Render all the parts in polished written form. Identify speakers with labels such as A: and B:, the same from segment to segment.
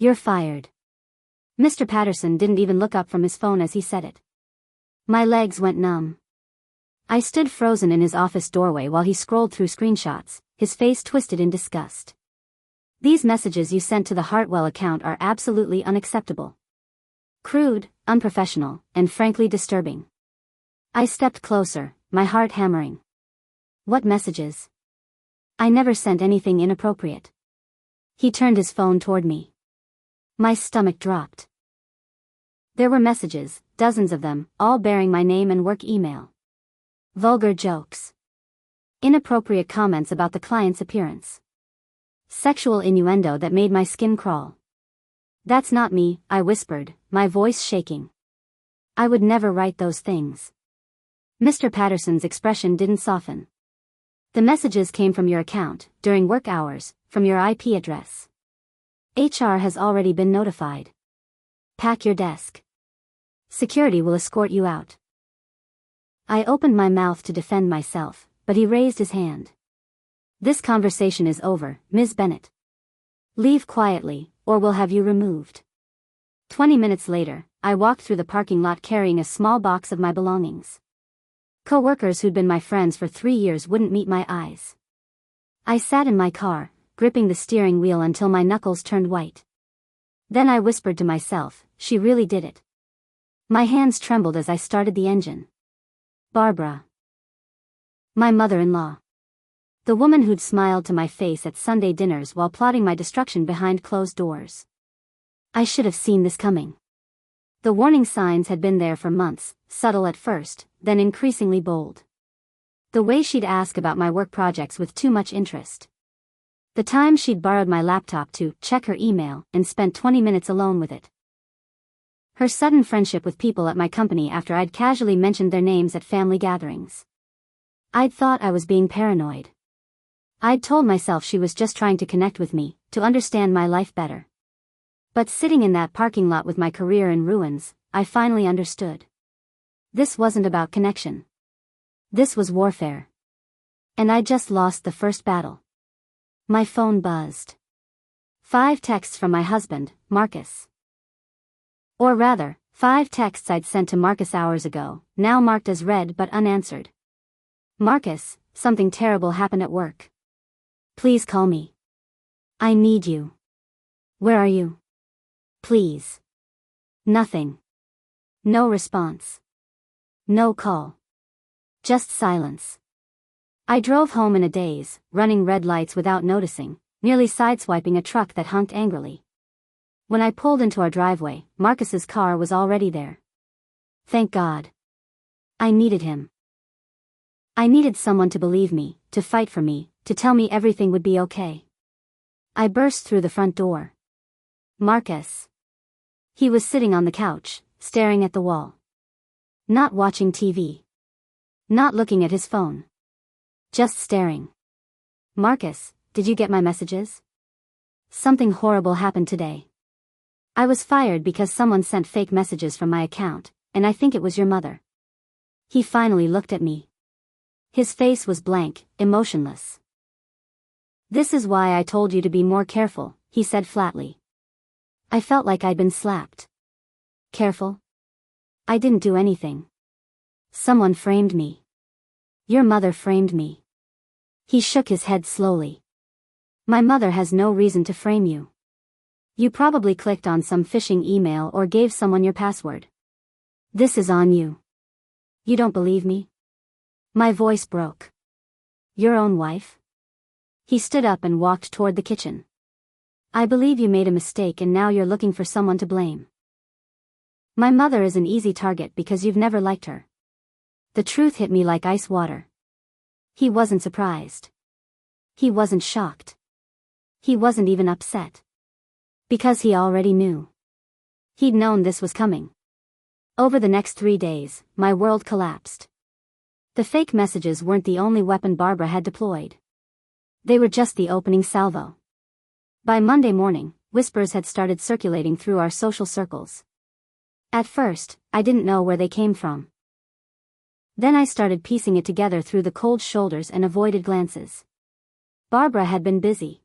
A: You're fired. Mr. Patterson didn't even look up from his phone as he said it. My legs went numb. I stood frozen in his office doorway while he scrolled through screenshots, his face twisted in disgust. These messages you sent to the Hartwell account are absolutely unacceptable. Crude, unprofessional, and frankly disturbing. I stepped closer, my heart hammering. What messages? I never sent anything inappropriate. He turned his phone toward me. My stomach dropped. There were messages, dozens of them, all bearing my name and work email. Vulgar jokes. Inappropriate comments about the client's appearance. Sexual innuendo that made my skin crawl. That's not me, I whispered, my voice shaking. I would never write those things. Mr. Patterson's expression didn't soften. The messages came from your account, during work hours, from your IP address. HR has already been notified. Pack your desk. Security will escort you out. I opened my mouth to defend myself, but he raised his hand. This conversation is over, Ms. Bennett. Leave quietly, or we'll have you removed. 20 minutes later, I walked through the parking lot carrying a small box of my belongings. Co-workers who'd been my friends for 3 years wouldn't meet my eyes. I sat in my car, gripping the steering wheel until my knuckles turned white. Then I whispered to myself, she really did it. My hands trembled as I started the engine. Barbara. My mother-in-law. The woman who'd smiled to my face at Sunday dinners while plotting my destruction behind closed doors. I should have seen this coming. The warning signs had been there for months, subtle at first, then increasingly bold. The way she'd ask about my work projects with too much interest. The time she'd borrowed my laptop to check her email and spent 20 minutes alone with it. Her sudden friendship with people at my company after I'd casually mentioned their names at family gatherings. I'd thought I was being paranoid. I'd told myself she was just trying to connect with me, to understand my life better. But sitting in that parking lot with my career in ruins, I finally understood. This wasn't about connection. This was warfare. And I'd just lost the first battle. My phone buzzed. 5 texts from my husband, Marcus. Or rather, 5 texts I'd sent to Marcus hours ago, now marked as read but unanswered. Marcus, something terrible happened at work. Please call me. I need you. Where are you? Please. Nothing. No response. No call. Just silence. I drove home in a daze, running red lights without noticing, nearly sideswiping a truck that honked angrily. When I pulled into our driveway, Marcus's car was already there. Thank God. I needed him. I needed someone to believe me, to fight for me, to tell me everything would be okay. I burst through the front door. Marcus. He was sitting on the couch, staring at the wall. Not watching TV. Not looking at his phone. Just staring. Marcus, did you get my messages? Something horrible happened today. I was fired because someone sent fake messages from my account, and I think it was your mother. He finally looked at me. His face was blank, emotionless. This is why I told you to be more careful, he said flatly. I felt like I'd been slapped. Careful? I didn't do anything. Someone framed me. Your mother framed me. He shook his head slowly. My mother has no reason to frame you. You probably clicked on some phishing email or gave someone your password. This is on you. You don't believe me? My voice broke. Your own wife? He stood up and walked toward the kitchen. I believe you made a mistake and now you're looking for someone to blame. My mother is an easy target because you've never liked her. The truth hit me like ice water. He wasn't surprised. He wasn't shocked. He wasn't even upset. Because he already knew. He'd known this was coming. Over the next 3 days, my world collapsed. The fake messages weren't the only weapon Barbara had deployed. They were just the opening salvo. By Monday morning, whispers had started circulating through our social circles. At first, I didn't know where they came from. Then I started piecing it together through the cold shoulders and avoided glances. Barbara had been busy.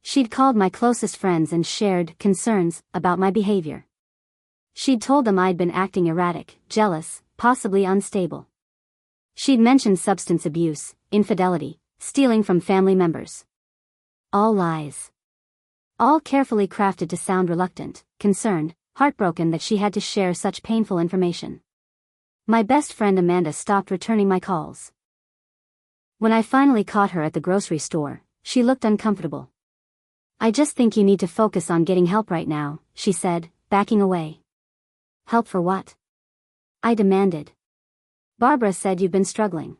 A: She'd called my closest friends and shared concerns about my behavior. She'd told them I'd been acting erratic, jealous, possibly unstable. She'd mentioned substance abuse, infidelity, stealing from family members. All lies. All carefully crafted to sound reluctant, concerned, heartbroken that she had to share such painful information. My best friend Amanda stopped returning my calls. When I finally caught her at the grocery store, she looked uncomfortable. "I just think you need to focus on getting help right now," she said, backing away. "Help for what?" I demanded. "Barbara said you've been struggling.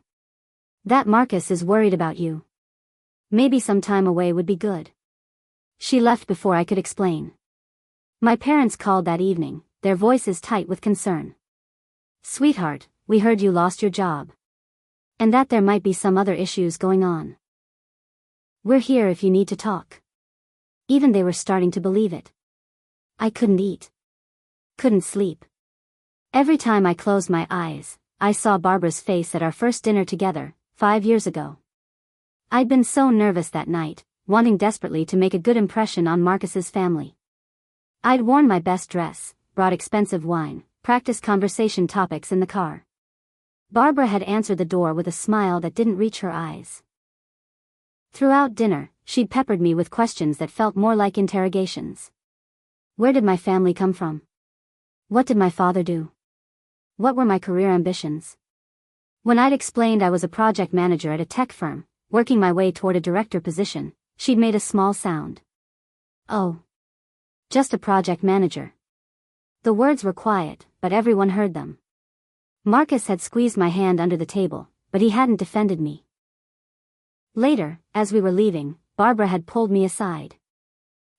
A: That Marcus is worried about you. Maybe some time away would be good." She left before I could explain. My parents called that evening, their voices tight with concern. "Sweetheart, we heard you lost your job. And that there might be some other issues going on. We're here if you need to talk." Even they were starting to believe it. I couldn't eat. Couldn't sleep. Every time I closed my eyes, I saw Barbara's face at our first dinner together, 5 years ago. I'd been so nervous that night, wanting desperately to make a good impression on Marcus's family. I'd worn my best dress, brought expensive wine, practiced conversation topics in the car. Barbara had answered the door with a smile that didn't reach her eyes. Throughout dinner, she'd peppered me with questions that felt more like interrogations. Where did my family come from? What did my father do? What were my career ambitions? When I'd explained I was a project manager at a tech firm, working my way toward a director position, she'd made a small sound. "Oh. Just a project manager." The words were quiet, but everyone heard them. Marcus had squeezed my hand under the table, but he hadn't defended me. Later, as we were leaving, Barbara had pulled me aside.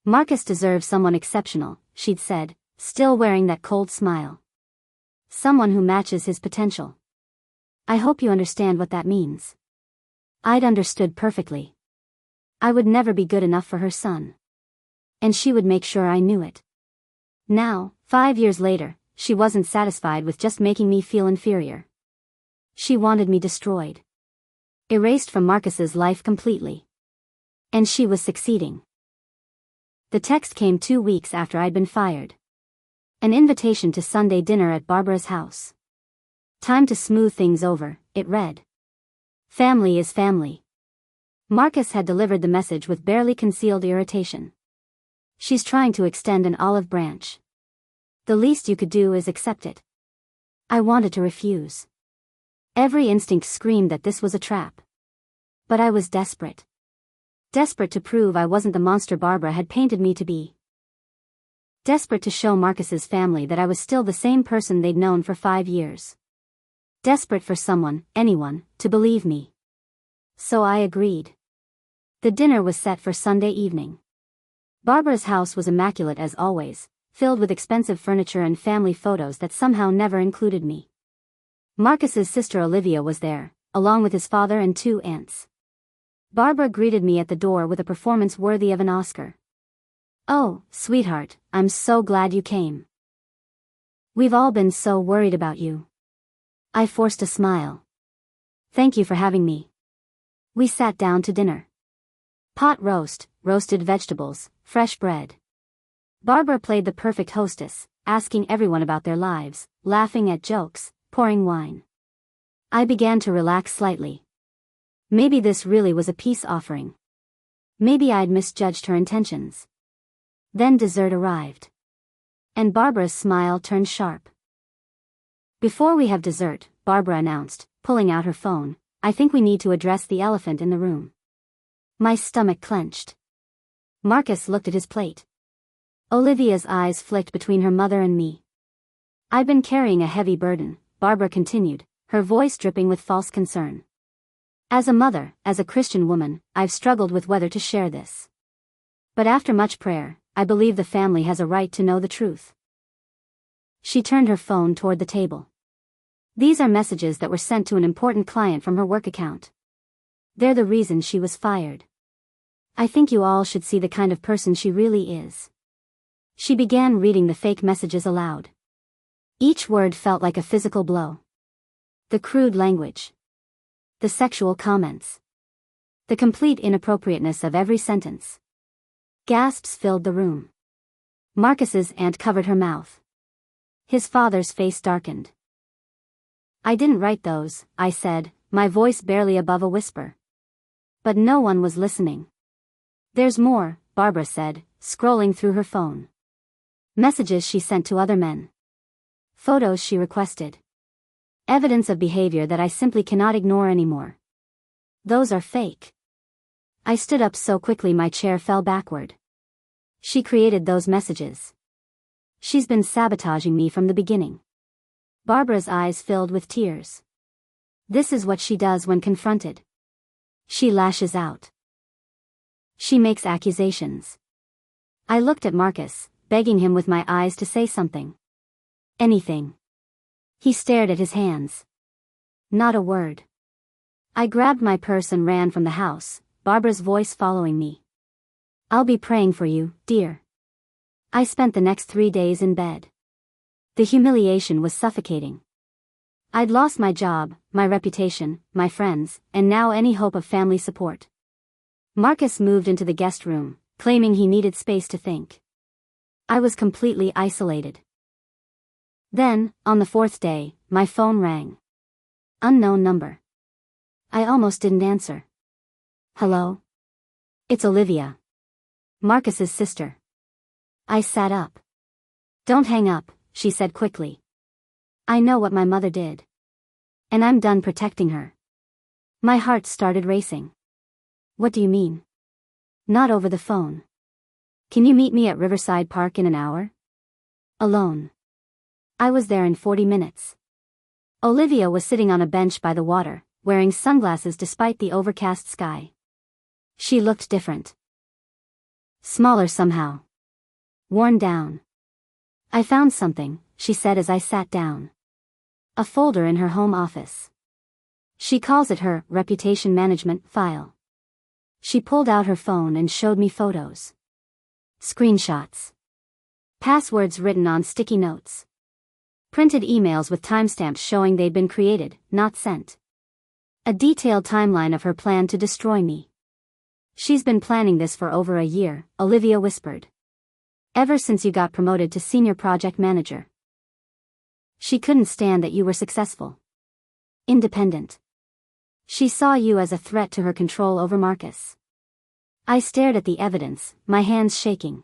A: "Marcus deserves someone exceptional," she'd said, still wearing that cold smile. "Someone who matches his potential. I hope you understand what that means." I'd understood perfectly. I would never be good enough for her son. And she would make sure I knew it. Now, 5 years later, she wasn't satisfied with just making me feel inferior. She wanted me destroyed. Erased from Marcus's life completely. And she was succeeding. The text came 2 weeks after I'd been fired. An invitation to Sunday dinner at Barbara's house. "Time to smooth things over," it read. "Family is family." Marcus had delivered the message with barely concealed irritation. "She's trying to extend an olive branch. The least you could do is accept it." I wanted to refuse. Every instinct screamed that this was a trap. But I was desperate. Desperate to prove I wasn't the monster Barbara had painted me to be. Desperate to show Marcus's family that I was still the same person they'd known for 5 years. Desperate for someone, anyone, to believe me. So I agreed. The dinner was set for Sunday evening. Barbara's house was immaculate as always, filled with expensive furniture and family photos that somehow never included me. Marcus's sister Olivia was there, along with his father and 2 aunts. Barbara greeted me at the door with a performance worthy of an Oscar. "Oh, sweetheart, I'm so glad you came. We've all been so worried about you." I forced a smile. "Thank you for having me." We sat down to dinner. Pot roast, roasted vegetables, fresh bread. Barbara played the perfect hostess, asking everyone about their lives, laughing at jokes, pouring wine. I began to relax slightly. Maybe this really was a peace offering. Maybe I'd misjudged her intentions. Then dessert arrived. And Barbara's smile turned sharp. "Before we have dessert," Barbara announced, pulling out her phone, "I think we need to address the elephant in the room." My stomach clenched. Marcus looked at his plate. Olivia's eyes flicked between her mother and me. "I've been carrying a heavy burden," Barbara continued, her voice dripping with false concern. "As a mother, as a Christian woman, I've struggled with whether to share this. But after much prayer, I believe the family has a right to know the truth." She turned her phone toward the table. "These are messages that were sent to an important client from her work account. They're the reason she was fired. I think you all should see the kind of person she really is." She began reading the fake messages aloud. Each word felt like a physical blow. The crude language. The sexual comments. The complete inappropriateness of every sentence. Gasps filled the room. Marcus's aunt covered her mouth. His father's face darkened. I didn't write those, I said, my voice barely above a whisper. But no one was listening. There's more, Barbara said, scrolling through her phone. Messages she sent to other men. Photos she requested. Evidence of behavior that I simply cannot ignore anymore. Those are fake. I stood up so quickly my chair fell backward. She created those messages. She's been sabotaging me from the beginning. Barbara's eyes filled with tears. This is what she does when confronted. She lashes out. She makes accusations. I looked at Marcus, begging him with my eyes to say something. Anything. He stared at his hands. Not a word. I grabbed my purse and ran from the house, Barbara's voice following me. I'll be praying for you, dear. I spent the next 3 days in bed. The humiliation was suffocating. I'd lost my job, my reputation, my friends, and now any hope of family support. Marcus moved into the guest room, claiming he needed space to think. I was completely isolated. Then, on the 4th day, my phone rang. Unknown number. I almost didn't answer. Hello? It's Olivia. Marcus's sister. I sat up. Don't hang up, she said quickly. I know what my mother did. And I'm done protecting her. My heart started racing. What do you mean? Not over the phone. Can you meet me at Riverside Park in an hour? Alone. I was there in 40 minutes. Olivia was sitting on a bench by the water, wearing sunglasses despite the overcast sky. She looked different. Smaller somehow. Worn down. I found something, she said as I sat down. A folder in her home office. She calls it her reputation management file. She pulled out her phone and showed me photos. Screenshots. Passwords written on sticky notes. Printed emails with timestamps showing they'd been created, not sent. A detailed timeline of her plan to destroy me. She's been planning this for over a year, Olivia whispered. Ever since you got promoted to senior project manager. She couldn't stand that you were successful. Independent. She saw you as a threat to her control over Marcus. I stared at the evidence, my hands shaking.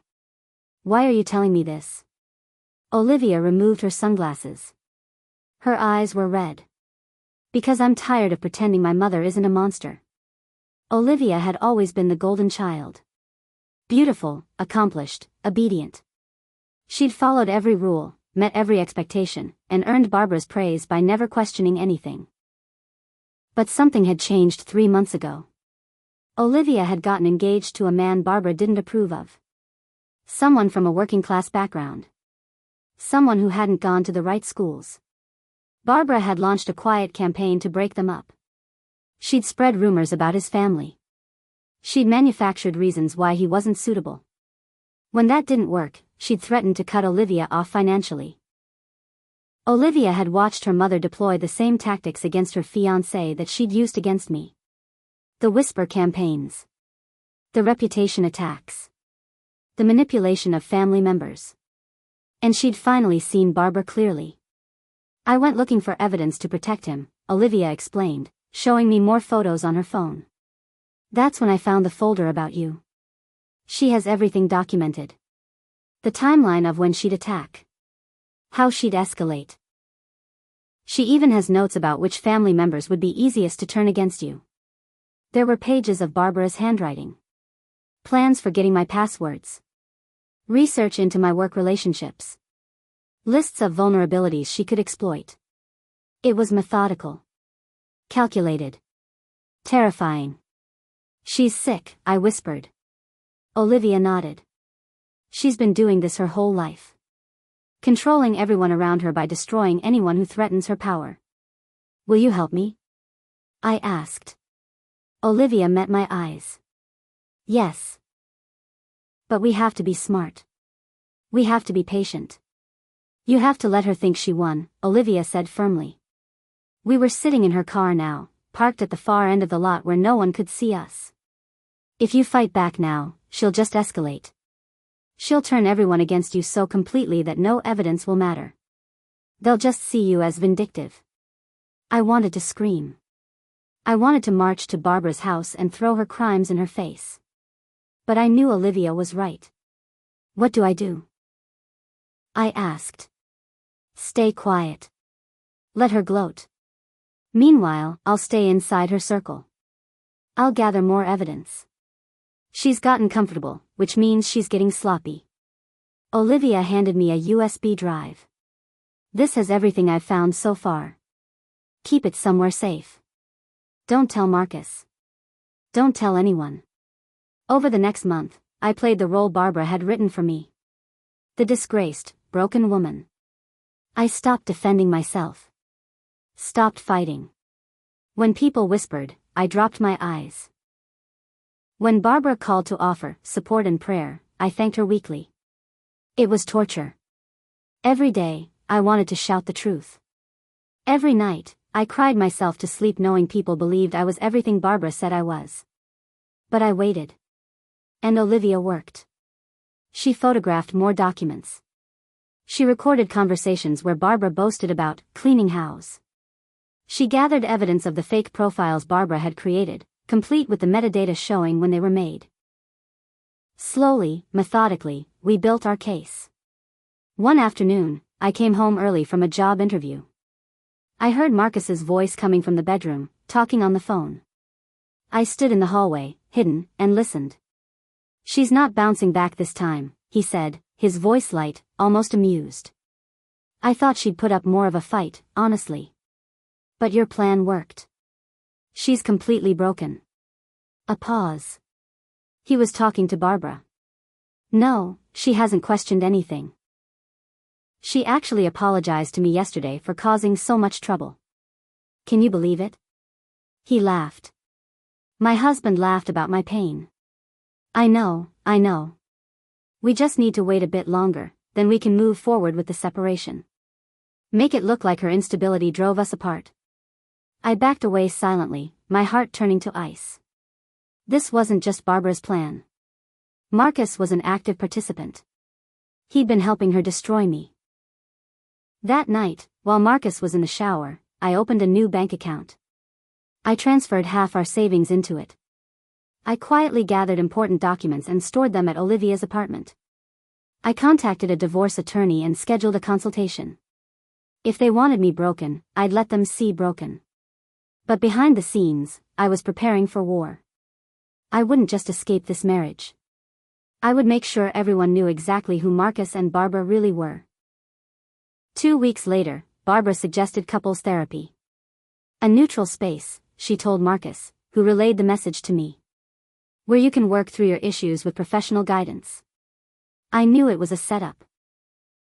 A: Why are you telling me this? Olivia removed her sunglasses. Her eyes were red. Because I'm tired of pretending my mother isn't a monster. Olivia had always been the golden child. Beautiful, accomplished, obedient. She'd followed every rule, met every expectation, and earned Barbara's praise by never questioning anything. But something had changed 3 months ago. Olivia had gotten engaged to a man Barbara didn't approve of. Someone from a working-class background. Someone who hadn't gone to the right schools. Barbara had launched a quiet campaign to break them up. She'd spread rumors about his family. She'd manufactured reasons why he wasn't suitable. When that didn't work, she'd threatened to cut Olivia off financially. Olivia had watched her mother deploy the same tactics against her fiancé that she'd used against me. The whisper campaigns. The reputation attacks. The manipulation of family members. And she'd finally seen Barbara clearly. I went looking for evidence to protect him, Olivia explained, showing me more photos on her phone. That's when I found the folder about you. She has everything documented. The timeline of when she'd attack. How she'd escalate. She even has notes about which family members would be easiest to turn against you. There were pages of Barbara's handwriting. Plans for getting my passwords. Research into my work relationships. Lists of vulnerabilities she could exploit. It was methodical. Calculated. Terrifying. She's sick, I whispered. Olivia nodded. She's been doing this her whole life. Controlling everyone around her by destroying anyone who threatens her power. Will you help me? I asked. Olivia met my eyes. Yes. But we have to be smart. We have to be patient. You have to let her think she won, Olivia said firmly. We were sitting in her car now, parked at the far end of the lot where no one could see us. If you fight back now, she'll just escalate. She'll turn everyone against you so completely that no evidence will matter. They'll just see you as vindictive. I wanted to scream. I wanted to march to Barbara's house and throw her crimes in her face. But I knew Olivia was right. What do I do? I asked. Stay quiet. Let her gloat. Meanwhile, I'll stay inside her circle. I'll gather more evidence. She's gotten comfortable, which means she's getting sloppy. Olivia handed me a USB drive. This has everything I've found so far. Keep it somewhere safe. Don't tell Marcus. Don't tell anyone. Over the next month, I played the role Barbara had written for me. The disgraced, broken woman. I stopped defending myself. Stopped fighting. When people whispered, I dropped my eyes. When Barbara called to offer support and prayer, I thanked her weakly. It was torture. Every day, I wanted to shout the truth. Every night, I cried myself to sleep knowing people believed I was everything Barbara said I was. But I waited. And Olivia worked. She photographed more documents. She recorded conversations where Barbara boasted about cleaning house. She gathered evidence of the fake profiles Barbara had created, complete with the metadata showing when they were made. Slowly, methodically, we built our case. One afternoon, I came home early from a job interview. I heard Marcus's voice coming from the bedroom, talking on the phone. I stood in the hallway, hidden, and listened. She's not bouncing back this time, he said, his voice light, almost amused. I thought she'd put up more of a fight, honestly. But your plan worked. She's completely broken. A pause. He was talking to Barbara. No, she hasn't questioned anything. She actually apologized to me yesterday for causing so much trouble. Can you believe it? He laughed. My husband laughed about my pain. I know. We just need to wait a bit longer, then we can move forward with the separation. Make it look like her instability drove us apart. I backed away silently, my heart turning to ice. This wasn't just Barbara's plan. Marcus was an active participant. He'd been helping her destroy me. That night, while Marcus was in the shower, I opened a new bank account. I transferred half our savings into it. I quietly gathered important documents and stored them at Olivia's apartment. I contacted a divorce attorney and scheduled a consultation. If they wanted me broken, I'd let them see broken. But behind the scenes, I was preparing for war. I wouldn't just escape this marriage. I would make sure everyone knew exactly who Marcus and Barbara really were. 2 weeks later, Barbara suggested couples therapy. A neutral space, she told Marcus, who relayed the message to me. Where you can work through your issues with professional guidance. I knew it was a setup.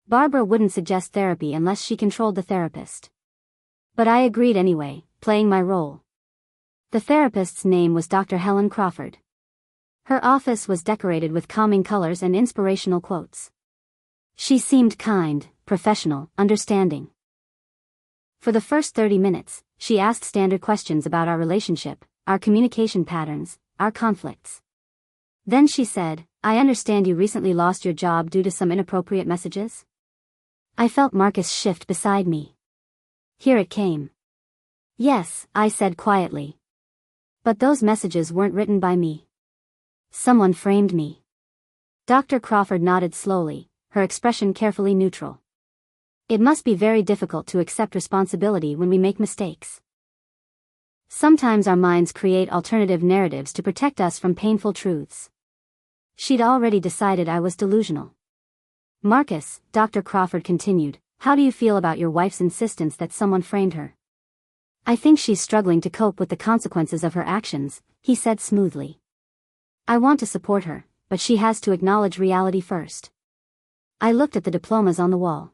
A: Barbara wouldn't suggest therapy unless she controlled the therapist. But I agreed anyway, playing my role. The therapist's name was Dr. Helen Crawford. Her office was decorated with calming colors and inspirational quotes. She seemed kind, professional, understanding. For the first 30 minutes, she asked standard questions about our relationship, our communication patterns, our conflicts. Then she said, I understand you recently lost your job due to some inappropriate messages? I felt Marcus shift beside me. Here it came. Yes, I said quietly. But those messages weren't written by me. Someone framed me. Dr. Crawford nodded slowly, her expression carefully neutral. It must be very difficult to accept responsibility when we make mistakes. Sometimes our minds create alternative narratives to protect us from painful truths. She'd already decided I was delusional. Marcus, Dr. Crawford continued, how do you feel about your wife's insistence that someone framed her? I think she's struggling to cope with the consequences of her actions, he said smoothly. I want to support her, but she has to acknowledge reality first. I looked at the diplomas on the wall.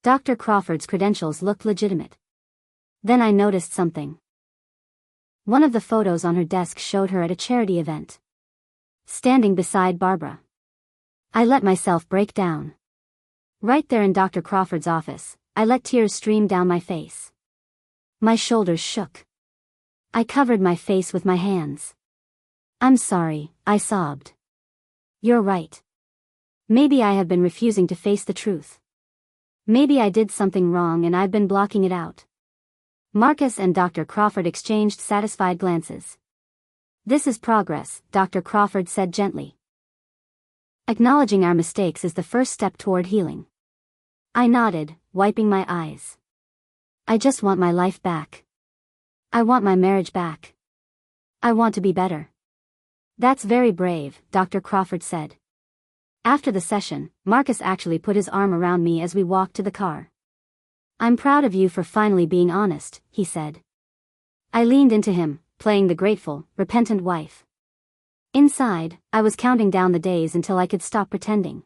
A: Dr. Crawford's credentials looked legitimate. Then I noticed something. One of the photos on her desk showed her at a charity event. Standing beside Barbara. I let myself break down. Right there in Dr. Crawford's office, I let tears stream down my face. My shoulders shook. I covered my face with my hands. I'm sorry, I sobbed. You're right. Maybe I have been refusing to face the truth. Maybe I did something wrong and I've been blocking it out. Marcus and Dr. Crawford exchanged satisfied glances. This is progress, Dr. Crawford said gently. Acknowledging our mistakes is the first step toward healing. I nodded, wiping my eyes. I just want my life back. I want my marriage back. I want to be better. That's very brave, Dr. Crawford said. After the session, Marcus actually put his arm around me as we walked to the car. I'm proud of you for finally being honest, he said. I leaned into him, playing the grateful, repentant wife. Inside, I was counting down the days until I could stop pretending.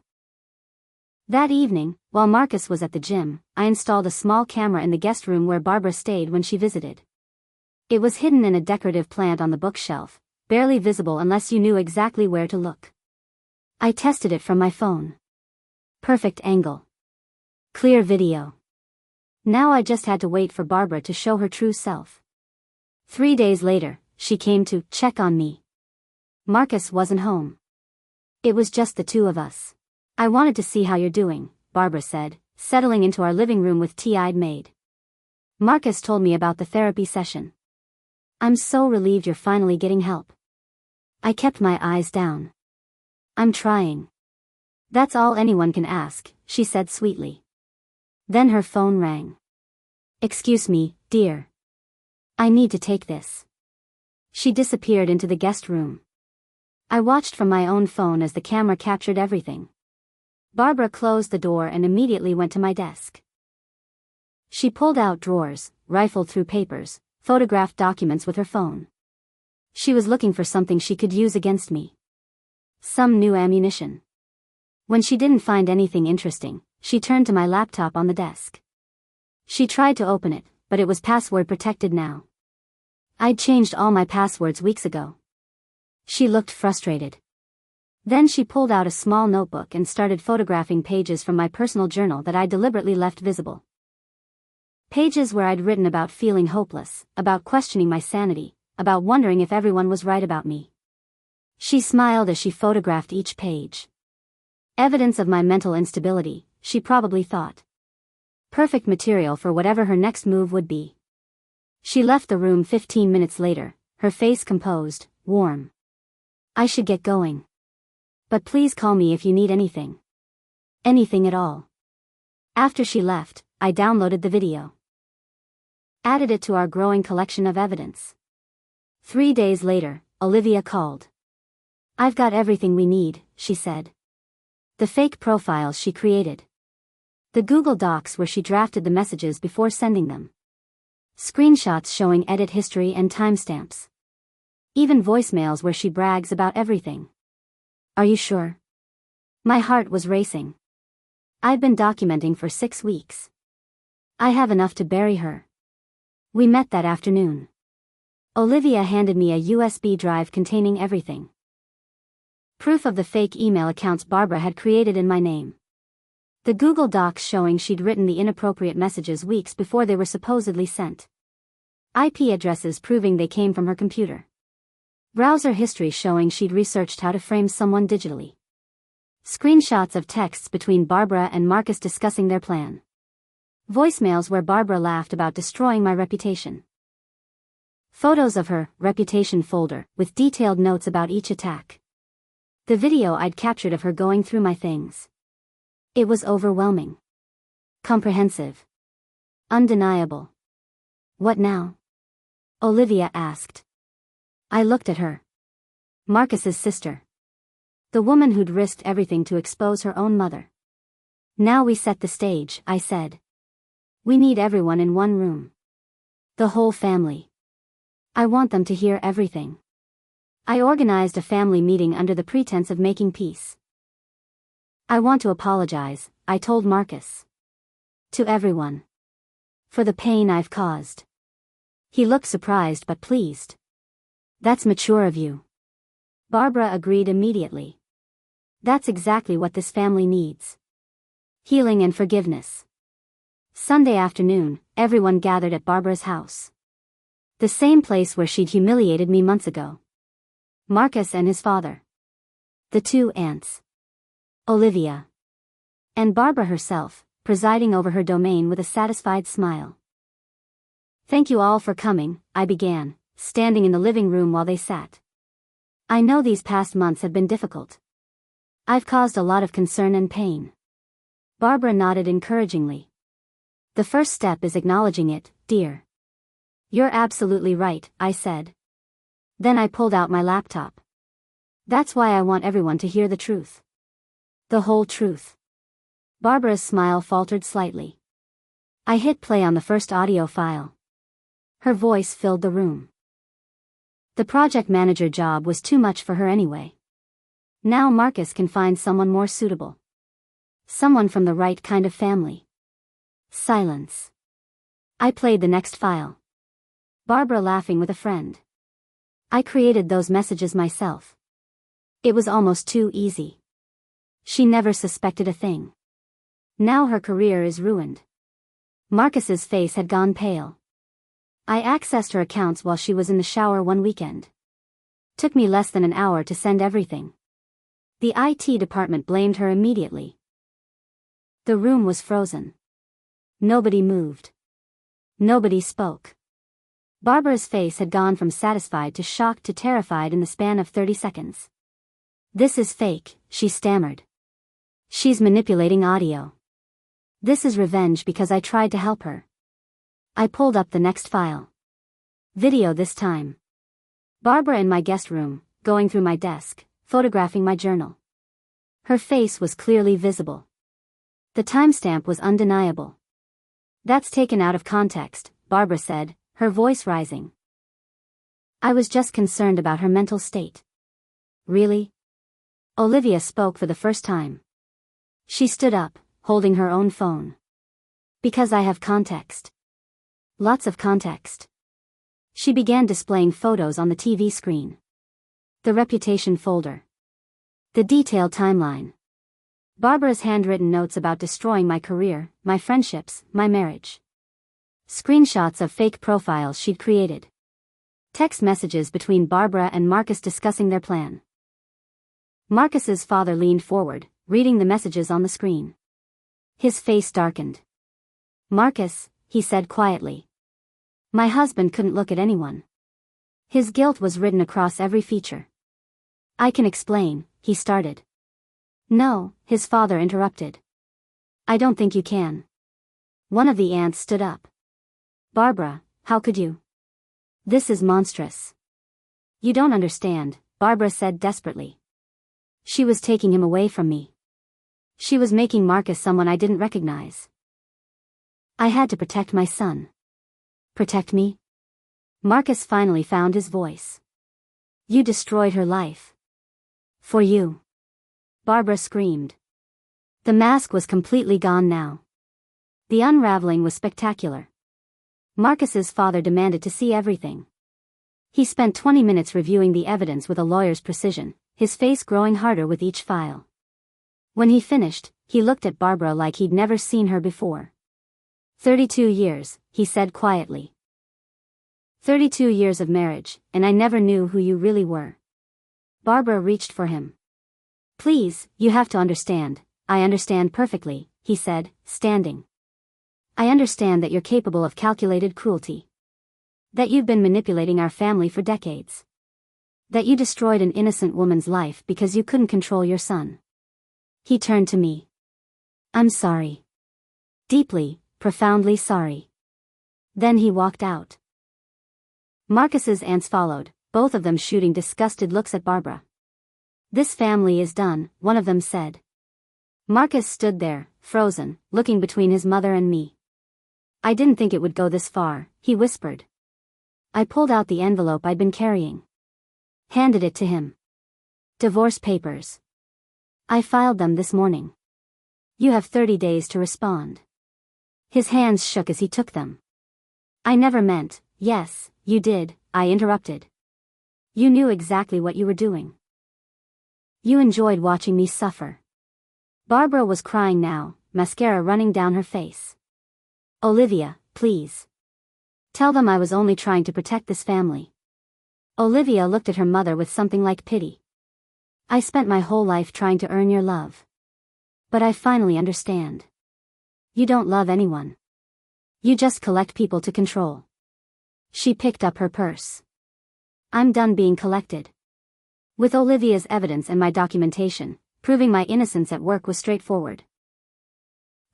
A: That evening, while Marcus was at the gym, I installed a small camera in the guest room where Barbara stayed when she visited. It was hidden in a decorative plant on the bookshelf, barely visible unless you knew exactly where to look. I tested it from my phone. Perfect angle. Clear video. Now I just had to wait for Barbara to show her true self. 3 days later, she came to check on me. Marcus wasn't home. It was just the two of us. I wanted to see how you're doing, Barbara said, settling into our living room with tea I'd made. Marcus told me about the therapy session. I'm so relieved you're finally getting help. I kept my eyes down. I'm trying. That's all anyone can ask, she said sweetly. Then her phone rang. Excuse me, dear. I need to take this. She disappeared into the guest room. I watched from my own phone as the camera captured everything. Barbara closed the door and immediately went to my desk. She pulled out drawers, rifled through papers, photographed documents with her phone. She was looking for something she could use against me. Some new ammunition. When she didn't find anything interesting, she turned to my laptop on the desk. She tried to open it, but it was password protected now. I'd changed all my passwords weeks ago. She looked frustrated. Then she pulled out a small notebook and started photographing pages from my personal journal that I deliberately left visible. Pages where I'd written about feeling hopeless, about questioning my sanity, about wondering if everyone was right about me. She smiled as she photographed each page. Evidence of my mental instability, she probably thought. Perfect material for whatever her next move would be. She left the room 15 minutes later, her face composed, warm. I should get going. But please call me if you need anything. Anything at all. After she left, I downloaded the video. Added it to our growing collection of evidence. 3 days later, Olivia called. I've got everything we need, she said. The fake profiles she created. The Google Docs where she drafted the messages before sending them. Screenshots showing edit history and timestamps. Even voicemails where she brags about everything. Are you sure? My heart was racing. I've been documenting for 6 weeks. I have enough to bury her. We met that afternoon. Olivia handed me a USB drive containing everything. Proof of the fake email accounts Barbara had created in my name. The Google Docs showing she'd written the inappropriate messages weeks before they were supposedly sent. IP addresses proving they came from her computer. Browser history showing she'd researched how to frame someone digitally. Screenshots of texts between Barbara and Marcus discussing their plan. Voicemails where Barbara laughed about destroying my reputation. Photos of her reputation folder with detailed notes about each attack. The video I'd captured of her going through my things. It was overwhelming. Comprehensive. Undeniable. What now? Olivia asked. I looked at her. Marcus's sister. The woman who'd risked everything to expose her own mother. Now we set the stage, I said. We need everyone in one room. The whole family. I want them to hear everything. I organized a family meeting under the pretense of making peace. I want to apologize, I told Marcus. To everyone. For the pain I've caused. He looked surprised but pleased. That's mature of you. Barbara agreed immediately. That's exactly what this family needs. Healing and forgiveness. Sunday afternoon, everyone gathered at Barbara's house. The same place where she'd humiliated me months ago. Marcus and his father. The two aunts. Olivia. And Barbara herself, presiding over her domain with a satisfied smile. "Thank you all for coming," I began, standing in the living room while they sat. "I know these past months have been difficult. I've caused a lot of concern and pain." Barbara nodded encouragingly. "The first step is acknowledging it, dear." "You're absolutely right," I said. Then I pulled out my laptop. "That's why I want everyone to hear the truth. The whole truth." Barbara's smile faltered slightly. I hit play on the first audio file. Her voice filled the room. The project manager job was too much for her anyway. Now Marcus can find someone more suitable. Someone from the right kind of family. Silence. I played the next file. Barbara laughing with a friend. "I created those messages myself. It was almost too easy. She never suspected a thing. Now her career is ruined." Marcus's face had gone pale. "I accessed her accounts while she was in the shower one weekend. Took me less than an hour to send everything. The IT department blamed her immediately." The room was frozen. Nobody moved. Nobody spoke. Barbara's face had gone from satisfied to shocked to terrified in the span of 30 seconds. "This is fake," she stammered. "She's manipulating audio. This is revenge because I tried to help her." I pulled up the next file. Video this time. Barbara in my guest room, going through my desk, photographing my journal. Her face was clearly visible. The timestamp was undeniable. "That's taken out of context," Barbara said, her voice rising. I was just concerned about her mental state. "Really?" Olivia spoke for the first time. She stood up, holding her own phone. "Because I have context. Lots of context." She began displaying photos on the TV screen. The reputation folder. The detailed timeline. Barbara's handwritten notes about destroying my career, my friendships, my marriage. Screenshots of fake profiles she'd created. Text messages between Barbara and Marcus discussing their plan. Marcus's father leaned forward, reading the messages on the screen. His face darkened. "Marcus," he said quietly. "My husband couldn't look at anyone. His guilt was written across every feature." "I can explain," he started. "No," his father interrupted. "I don't think you can." One of the aunts stood up. "Barbara, how could you? This is monstrous." "You don't understand," Barbara said desperately. "She was taking him away from me. She was making Marcus someone I didn't recognize. I had to protect my son." "Protect me?" Marcus finally found his voice. "You destroyed her life. For you." Barbara screamed. The mask was completely gone now. The unraveling was spectacular. Marcus's father demanded to see everything. He spent 20 minutes reviewing the evidence with a lawyer's precision, his face growing harder with each file. When he finished, he looked at Barbara like he'd never seen her before. 32 years, he said quietly. 32 years of marriage, and I never knew who you really were." Barbara reached for him. "Please, you have to understand." "I understand perfectly," he said, standing. "I understand that you're capable of calculated cruelty. That you've been manipulating our family for decades. That you destroyed an innocent woman's life because you couldn't control your son." He turned to me. "I'm sorry. Deeply, profoundly sorry." Then he walked out. Marcus's aunts followed, both of them shooting disgusted looks at Barbara. "This family is done," one of them said. Marcus stood there, frozen, looking between his mother and me. "I didn't think it would go this far," he whispered. I pulled out the envelope I'd been carrying. Handed it to him. "Divorce papers. I filed them this morning. You have 30 days to respond." His hands shook as he took them. "I never meant." "Yes, you did," I interrupted. "You knew exactly what you were doing. You enjoyed watching me suffer." Barbara was crying now, mascara running down her face. "Olivia, please. Tell them I was only trying to protect this family. Olivia looked at her mother with something like pity. I spent my whole life trying to earn your love. But I finally understand. You don't love anyone. You just collect people to control. She picked up her purse. I'm done being collected. With Olivia's evidence and my documentation, proving my innocence at work was straightforward.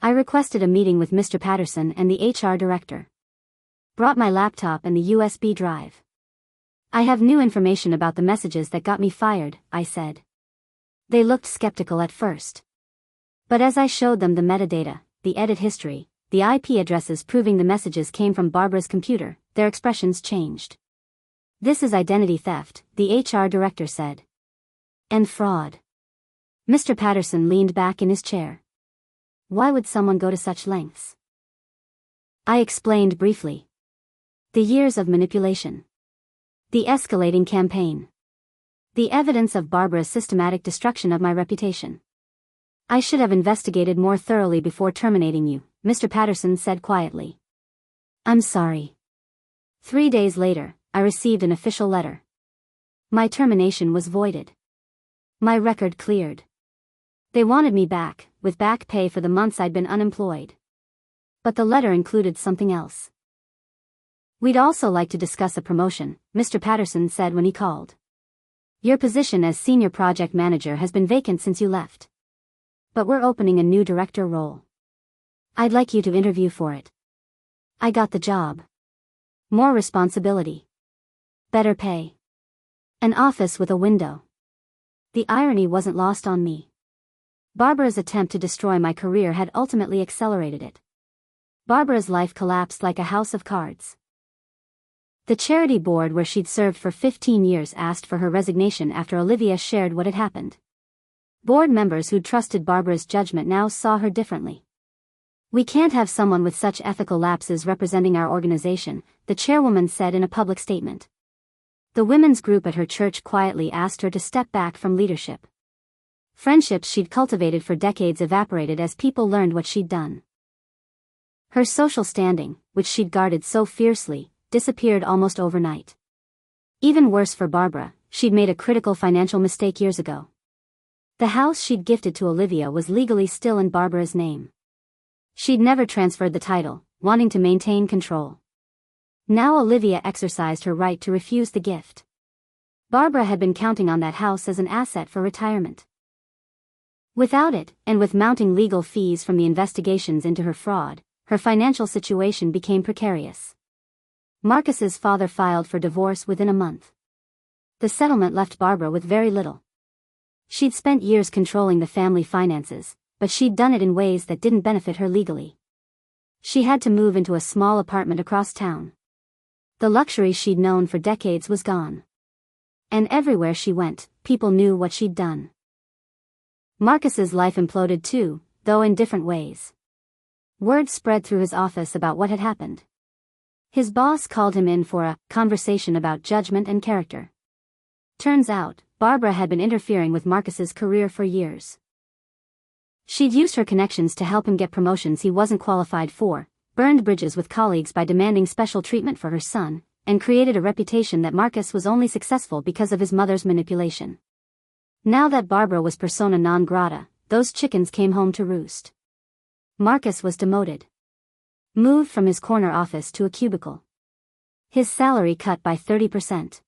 A: I requested a meeting with Mr. Patterson and the HR director. Brought my laptop and the USB drive. I have new information about the messages that got me fired, I said. They looked skeptical at first. But as I showed them the metadata, the edit history, the IP addresses proving the messages came from Barbara's computer, their expressions changed. This is identity theft, the HR director said. And fraud. Mr. Patterson leaned back in his chair. Why would someone go to such lengths? I explained briefly. The years of manipulation. The escalating campaign. The evidence of Barbara's systematic destruction of my reputation. I should have investigated more thoroughly before terminating you, Mr. Patterson said quietly. I'm sorry. 3 days later, I received an official letter. My termination was voided. My record cleared. They wanted me back, with back pay for the months I'd been unemployed. But the letter included something else. We'd also like to discuss a promotion, Mr. Patterson said when he called. Your position as senior project manager has been vacant since you left. But we're opening a new director role. I'd like you to interview for it. I got the job. More responsibility. Better pay. An office with a window. The irony wasn't lost on me. Barbara's attempt to destroy my career had ultimately accelerated it. Barbara's life collapsed like a house of cards. The charity board where she'd served for 15 years asked for her resignation after Olivia shared what had happened. Board members who'd trusted Barbara's judgment now saw her differently. We can't have someone with such ethical lapses representing our organization, the chairwoman said in a public statement. The women's group at her church quietly asked her to step back from leadership. Friendships she'd cultivated for decades evaporated as people learned what she'd done. Her social standing, which she'd guarded so fiercely, disappeared almost overnight. Even worse for Barbara, she'd made a critical financial mistake years ago. The house she'd gifted to Olivia was legally still in Barbara's name. She'd never transferred the title, wanting to maintain control. Now Olivia exercised her right to refuse the gift. Barbara had been counting on that house as an asset for retirement. Without it, and with mounting legal fees from the investigations into her fraud, her financial situation became precarious. Marcus's father filed for divorce within a month. The settlement left Barbara with very little. She'd spent years controlling the family finances, but she'd done it in ways that didn't benefit her legally. She had to move into a small apartment across town. The luxury she'd known for decades was gone. And everywhere she went, people knew what she'd done. Marcus's life imploded too, though in different ways. Word spread through his office about what had happened. His boss called him in for a conversation about judgment and character. Turns out, Barbara had been interfering with Marcus's career for years. She'd used her connections to help him get promotions he wasn't qualified for, burned bridges with colleagues by demanding special treatment for her son, and created a reputation that Marcus was only successful because of his mother's manipulation. Now that Barbara was persona non grata, those chickens came home to roost. Marcus was demoted. Moved from his corner office to a cubicle. His salary cut by 30%.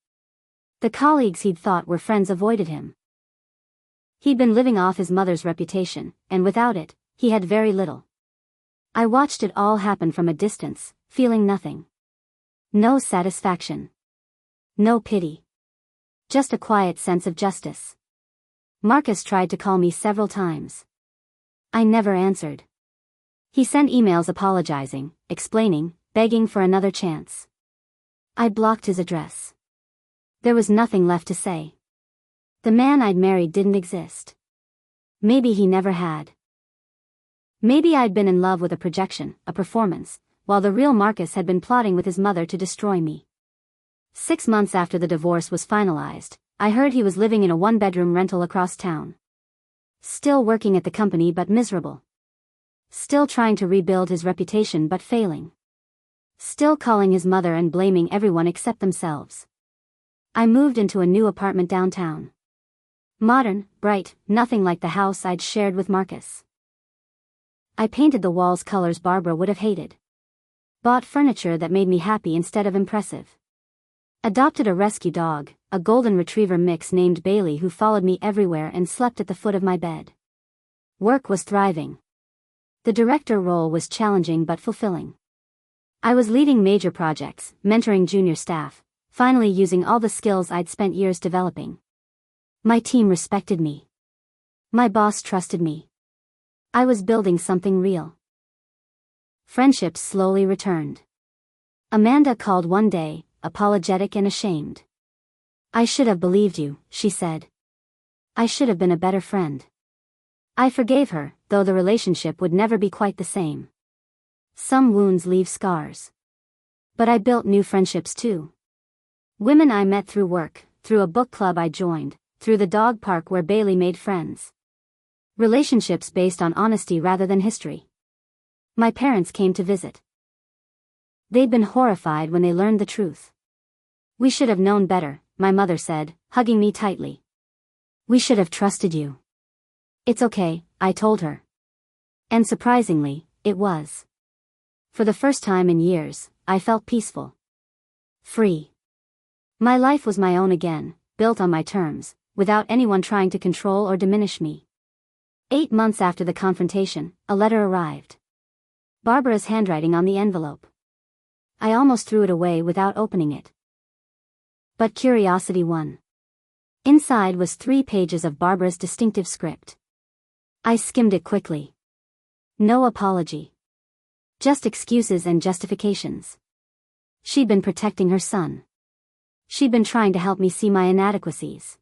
A: The colleagues he'd thought were friends avoided him. He'd been living off his mother's reputation, and without it, he had very little. I watched it all happen from a distance, feeling nothing. No satisfaction. No pity. Just a quiet sense of justice. Marcus tried to call me several times. I never answered. He sent emails apologizing, explaining, begging for another chance. I blocked his address. There was nothing left to say. The man I'd married didn't exist. Maybe he never had. Maybe I'd been in love with a projection, a performance, while the real Marcus had been plotting with his mother to destroy me. 6 months after the divorce was finalized, I heard he was living in a one-bedroom rental across town. Still working at the company but miserable. Still trying to rebuild his reputation but failing. Still calling his mother and blaming everyone except themselves. I moved into a new apartment downtown. Modern, bright, nothing like the house I'd shared with Marcus. I painted the walls colors Barbara would have hated. Bought furniture that made me happy instead of impressive. Adopted a rescue dog, a golden retriever mix named Bailey who followed me everywhere and slept at the foot of my bed. Work was thriving. The director role was challenging but fulfilling. I was leading major projects, mentoring junior staff, finally using all the skills I'd spent years developing. My team respected me. My boss trusted me. I was building something real. Friendships slowly returned. Amanda called one day, apologetic and ashamed. "I should have believed you," she said. "I should have been a better friend." I forgave her, though the relationship would never be quite the same. Some wounds leave scars. But I built new friendships too. Women I met through work, through a book club I joined, through the dog park where Bailey made friends. Relationships based on honesty rather than history. My parents came to visit. They'd been horrified when they learned the truth. "We should have known better," my mother said, hugging me tightly. "We should have trusted you." "It's okay," I told her. And surprisingly, it was. For the first time in years, I felt peaceful. Free. My life was my own again, built on my terms, without anyone trying to control or diminish me. 8 months after the confrontation, a letter arrived. Barbara's handwriting on the envelope. I almost threw it away without opening it. But curiosity won. Inside was 3 pages of Barbara's distinctive script. I skimmed it quickly. No apology. Just excuses and justifications. She'd been protecting her son. She'd been trying to help me see my inadequacies.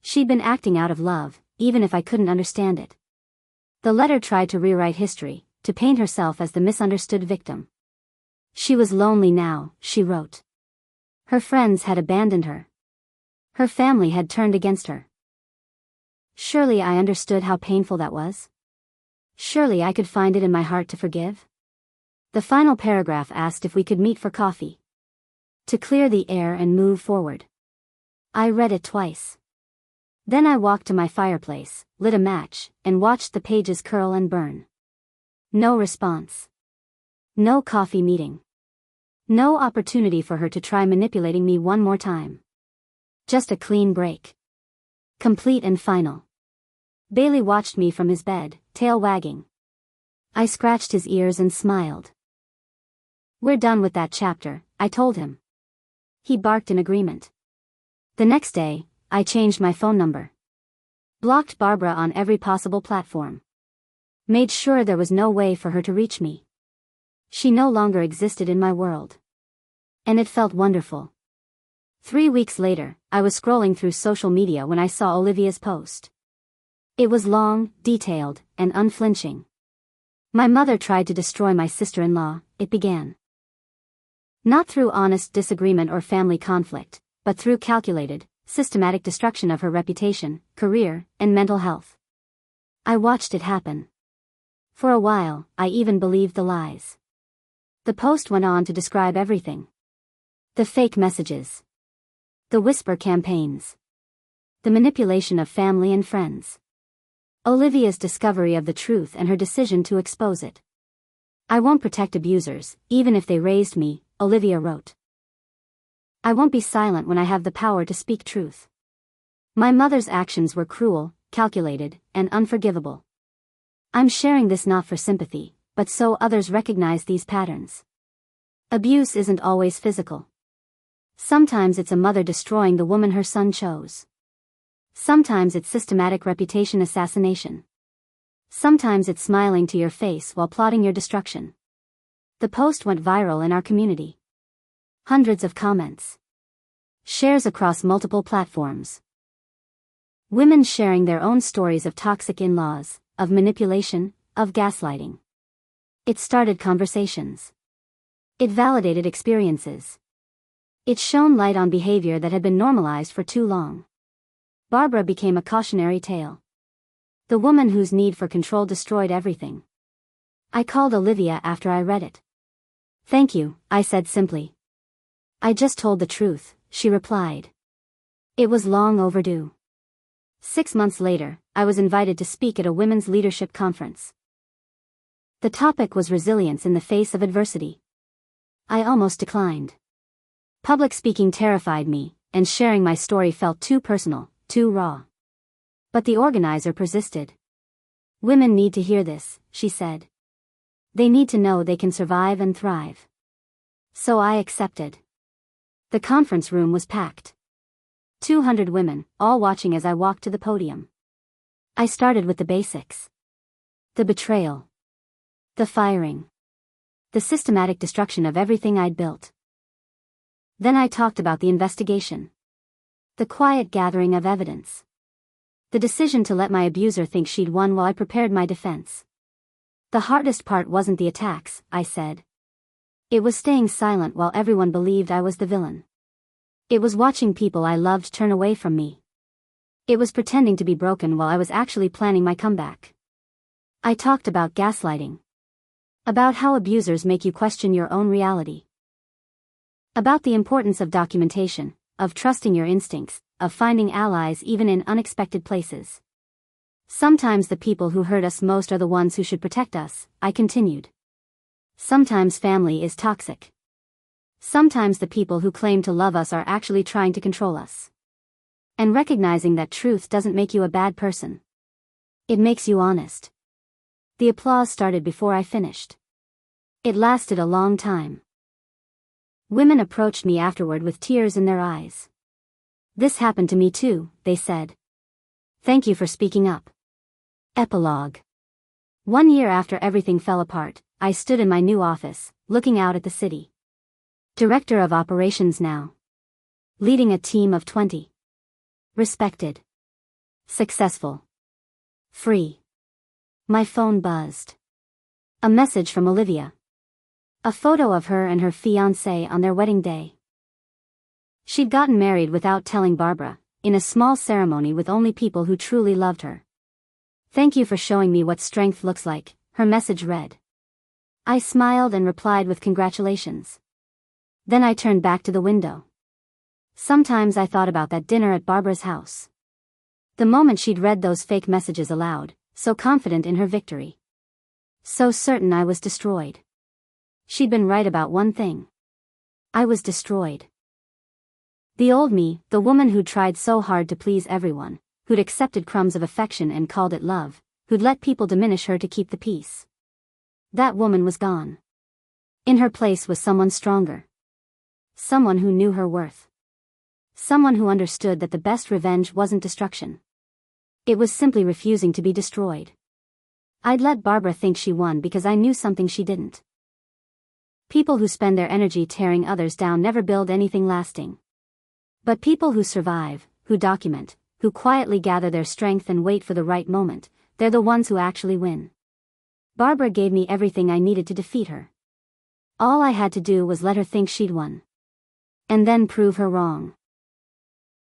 A: She'd been acting out of love, even if I couldn't understand it. The letter tried to rewrite history, to paint herself as the misunderstood victim. She was lonely now, she wrote. Her friends had abandoned her. Her family had turned against her. Surely I understood how painful that was. Surely I could find it in my heart to forgive. The final paragraph asked if we could meet for coffee. To clear the air and move forward. I read it twice. Then I walked to my fireplace, lit a match, and watched the pages curl and burn. No response. No coffee meeting. No opportunity for her to try manipulating me one more time. Just a clean break. Complete and final. Bailey watched me from his bed, tail wagging. I scratched his ears and smiled. "We're done with that chapter," I told him. He barked in agreement. The next day, I changed my phone number. Blocked Barbara on every possible platform. Made sure there was no way for her to reach me. She no longer existed in my world. And it felt wonderful. 3 weeks later, I was scrolling through social media when I saw Olivia's post. It was long, detailed, and unflinching. "My mother tried to destroy my sister-in-law," it began. Not through honest disagreement or family conflict, but through calculated, systematic destruction of her reputation, career, and mental health. I watched it happen. For a while, I even believed the lies. The post went on to describe everything. The fake messages. The whisper campaigns. The manipulation of family and friends. Olivia's discovery of the truth and her decision to expose it. "I won't protect abusers, even if they raised me," Olivia wrote. "I won't be silent when I have the power to speak truth. My mother's actions were cruel, calculated, and unforgivable. I'm sharing this not for sympathy, but so others recognize these patterns. Abuse isn't always physical. Sometimes it's a mother destroying the woman her son chose. Sometimes it's systematic reputation assassination. Sometimes it's smiling to your face while plotting your destruction." The post went viral in our community. Hundreds of comments. Shares across multiple platforms. Women sharing their own stories of toxic in-laws, of manipulation, of gaslighting. It started conversations. It validated experiences. It shone light on behavior that had been normalized for too long. Barbara became a cautionary tale. The woman whose need for control destroyed everything. I called Olivia after I read it. "Thank you," I said simply. "I just told the truth," she replied. It was long overdue. 6 months later, I was invited to speak at a women's leadership conference. The topic was resilience in the face of adversity. I almost declined. Public speaking terrified me, and sharing my story felt too personal, too raw. But the organizer persisted. Women need to hear this, she said. They need to know they can survive and thrive. So I accepted. The conference room was packed. 200 women, all watching as I walked to the podium. I started with the basics. The betrayal. The firing. The systematic destruction of everything I'd built. Then I talked about the investigation. The quiet gathering of evidence. The decision to let my abuser think she'd won while I prepared my defense. The hardest part wasn't the attacks, I said. It was staying silent while everyone believed I was the villain. It was watching people I loved turn away from me. It was pretending to be broken while I was actually planning my comeback. I talked about gaslighting. About how abusers make you question your own reality. About the importance of documentation, of trusting your instincts, of finding allies even in unexpected places. Sometimes the people who hurt us most are the ones who should protect us, I continued. Sometimes family is toxic. Sometimes the people who claim to love us are actually trying to control us. And recognizing that truth doesn't make you a bad person. It makes you honest. The applause started before I finished. It lasted a long time. Women approached me afterward with tears in their eyes. This happened to me too, they said. Thank you for speaking up. Epilogue. 1 year after everything fell apart, I stood in my new office, looking out at the city. Director of Operations now. Leading a team of 20. Respected. Successful. Free. My phone buzzed. A message from Olivia. A photo of her and her fiancé on their wedding day. She'd gotten married without telling Barbara, in a small ceremony with only people who truly loved her. Thank you for showing me what strength looks like, her message read. I smiled and replied with congratulations. Then I turned back to the window. Sometimes I thought about that dinner at Barbara's house. The moment she'd read those fake messages aloud, so confident in her victory. So certain I was destroyed. She'd been right about one thing. I was destroyed. The old me, the woman who'd tried so hard to please everyone, who'd accepted crumbs of affection and called it love, who'd let people diminish her to keep the peace. That woman was gone. In her place was someone stronger. Someone who knew her worth. Someone who understood that the best revenge wasn't destruction. It was simply refusing to be destroyed. I'd let Barbara think she won because I knew something she didn't. People who spend their energy tearing others down never build anything lasting. But people who survive, who document, who quietly gather their strength and wait for the right moment, they're the ones who actually win. Barbara gave me everything I needed to defeat her. All I had to do was let her think she'd won. And then prove her wrong.